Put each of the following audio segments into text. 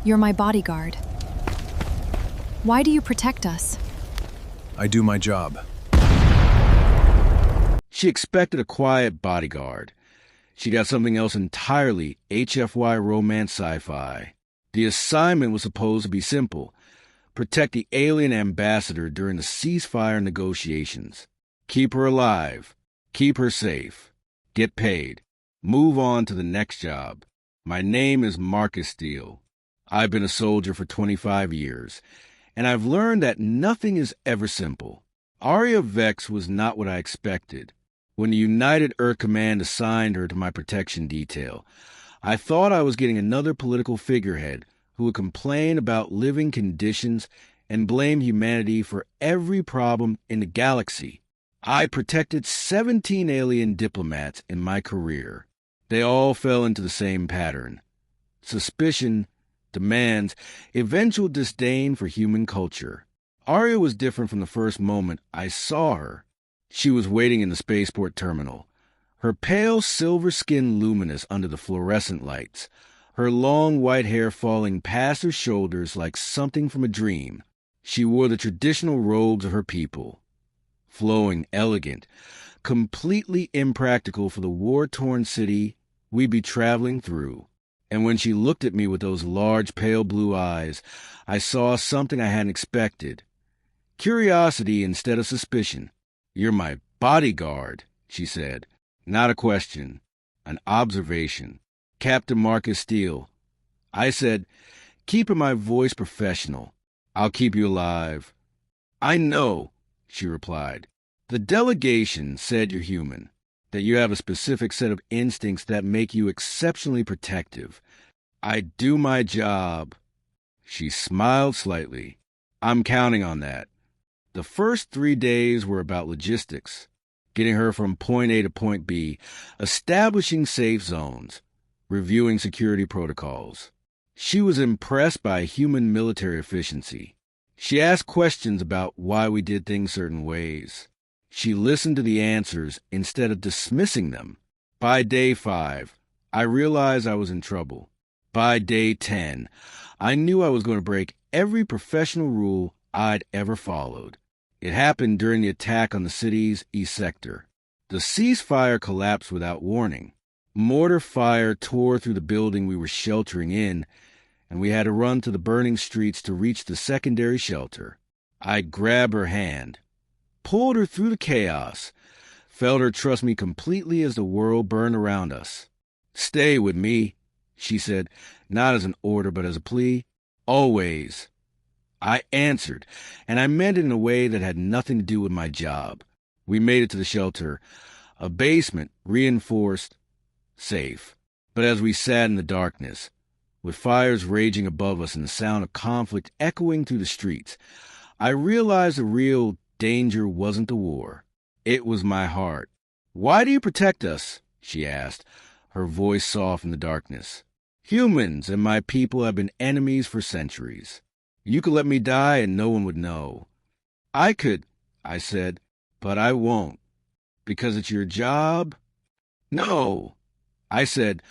You're my bodyguard. Why do you protect us? I do my job. She expected a quiet bodyguard. She got something else entirely, HFY romance sci-fi. The assignment was supposed to be simple. Protect the alien ambassador during the ceasefire negotiations. Keep her alive. Keep her safe. Get paid. Move on to the next job. My name is Marcus Steele. I've been a soldier for 25 years, and I've learned that nothing is ever simple. Aria Vex was not what I expected. When the United Earth Command assigned her to my protection detail, I thought I was getting another political figurehead who would complain about living conditions and blame humanity for every problem in the galaxy. I protected 17 alien diplomats in my career. They all fell into the same pattern. Suspicion, demands, eventual disdain for human culture. Aria was different from the first moment I saw her. She was waiting in the spaceport terminal, her pale silver skin luminous under the fluorescent lights, her long white hair falling past her shoulders like something from a dream. She wore the traditional robes of her people, flowing, elegant, completely impractical for the war-torn city we'd be traveling through. And when she looked at me with those large, pale blue eyes, I saw something I hadn't expected. Curiosity instead of suspicion. "You're my bodyguard," she said. Not a question, an observation. "Captain Marcus Steele." I said, keeping my voice professional. "I'll keep you alive." "I know," she replied. "The delegation said you're human, that you have a specific set of instincts that make you exceptionally protective. I do my job." She smiled slightly. "I'm counting on that." The first 3 days were about logistics, getting her from point A to point B, establishing safe zones, reviewing security protocols. She was impressed by human military efficiency. She asked questions about why we did things certain ways. She listened to the answers instead of dismissing them. By day 5, I realized I was in trouble. By day 10, I knew I was going to break every professional rule I'd ever followed. It happened during the attack on the city's east sector. The ceasefire collapsed without warning. Mortar fire tore through the building we were sheltering in, and we had to run to the burning streets to reach the secondary shelter. I grabbed her hand, pulled her through the chaos, felt her trust me completely as the world burned around us. "Stay with me," she said, not as an order but as a plea. "Always." I answered, and I meant it in a way that had nothing to do with my job. We made it to the shelter, a basement, reinforced, safe. But as we sat in the darkness, with fires raging above us and the sound of conflict echoing through the streets, I realized the real danger wasn't the war. It was my heart. "Why do you protect us?" she asked, her voice soft in the darkness. "Humans and my people have been enemies for centuries. You could let me die and no one would know." "I could," I said, "but I won't." "Because it's your job?" "No," I said,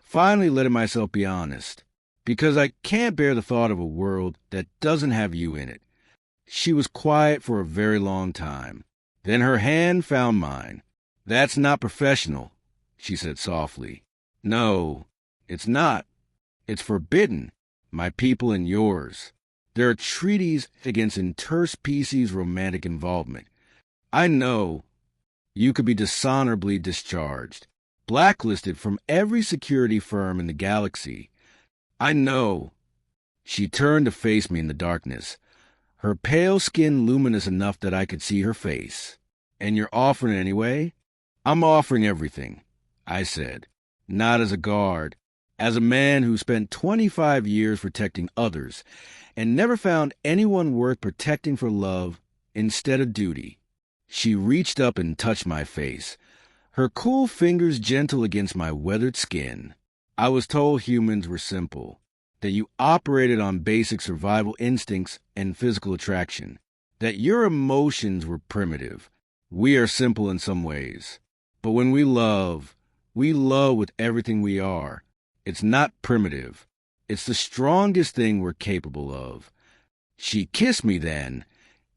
finally letting myself be honest. "Because I can't bear the thought of a world that doesn't have you in it." She was quiet for a very long time. Then her hand found mine. "That's not professional," she said softly. "No, it's not. It's forbidden. My people and yours. There are treaties against interspecies romantic involvement. I know. You could be dishonorably discharged, blacklisted from every security firm in the galaxy. I know." She turned to face me in the darkness, her pale skin luminous enough that I could see her face. "And you're offering it anyway?" "I'm offering everything," I said. "Not as a guard, as a man who spent 25 years protecting others and never found anyone worth protecting for love instead of duty." She reached up and touched my face, her cool fingers gentle against my weathered skin. "I was told humans were simple, that you operated on basic survival instincts and physical attraction, that your emotions were primitive. We are simple in some ways, but when we love with everything we are. It's not primitive. It's the strongest thing we're capable of. She kissed me then,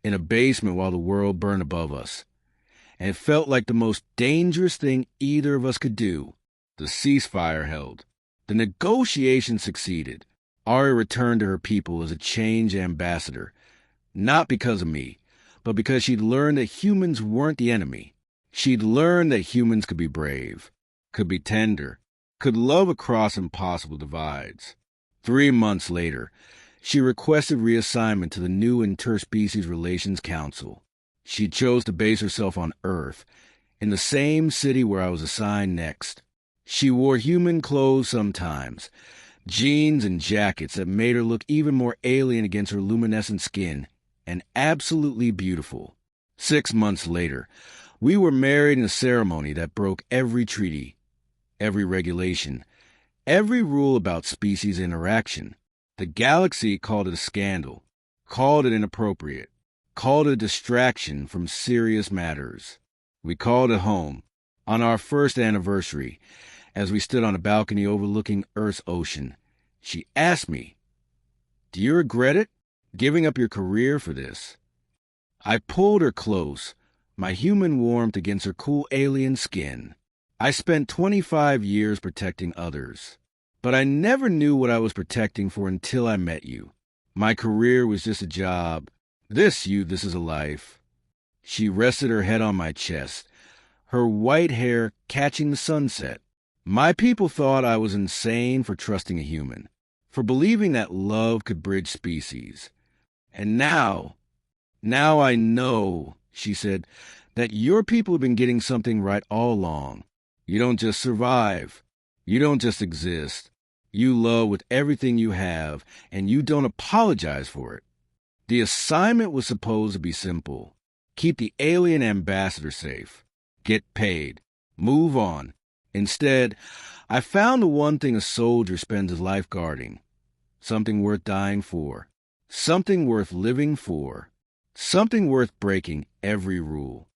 in a basement while the world burned above us. And it felt like the most dangerous thing either of us could do. The ceasefire held. The negotiation succeeded. Aria returned to her people as a change ambassador, not because of me, but because she'd learned that humans weren't the enemy. She'd learned that humans could be brave, could be tender, could love across impossible divides. 3 months later, she requested reassignment to the new Interspecies Relations Council. She chose to base herself on Earth, in the same city where I was assigned next. She wore human clothes sometimes, jeans and jackets that made her look even more alien against her luminescent skin, and absolutely beautiful. 6 months later, we were married in a ceremony that broke every treaty, every regulation, every rule about species interaction. The galaxy called it a scandal, called it inappropriate, called it a distraction from serious matters. We called it home, on our first anniversary, as we stood on a balcony overlooking Earth's ocean. She asked me, "Do you regret it, giving up your career for this?" I pulled her close, my human warmth against her cool alien skin. I spent 25 years protecting others, but I never knew what I was protecting for until I met you. My career was just a job. This is a life. She rested her head on my chest, her white hair catching the sunset. My people thought I was insane for trusting a human, for believing that love could bridge species. And now I know, she said, that your people have been getting something right all along. You don't just survive. You don't just exist. You love with everything you have, and you don't apologize for it. The assignment was supposed to be simple. Keep the alien ambassador safe. Get paid. Move on. Instead, I found the one thing a soldier spends his life guarding. Something worth dying for. Something worth living for. Something worth breaking every rule.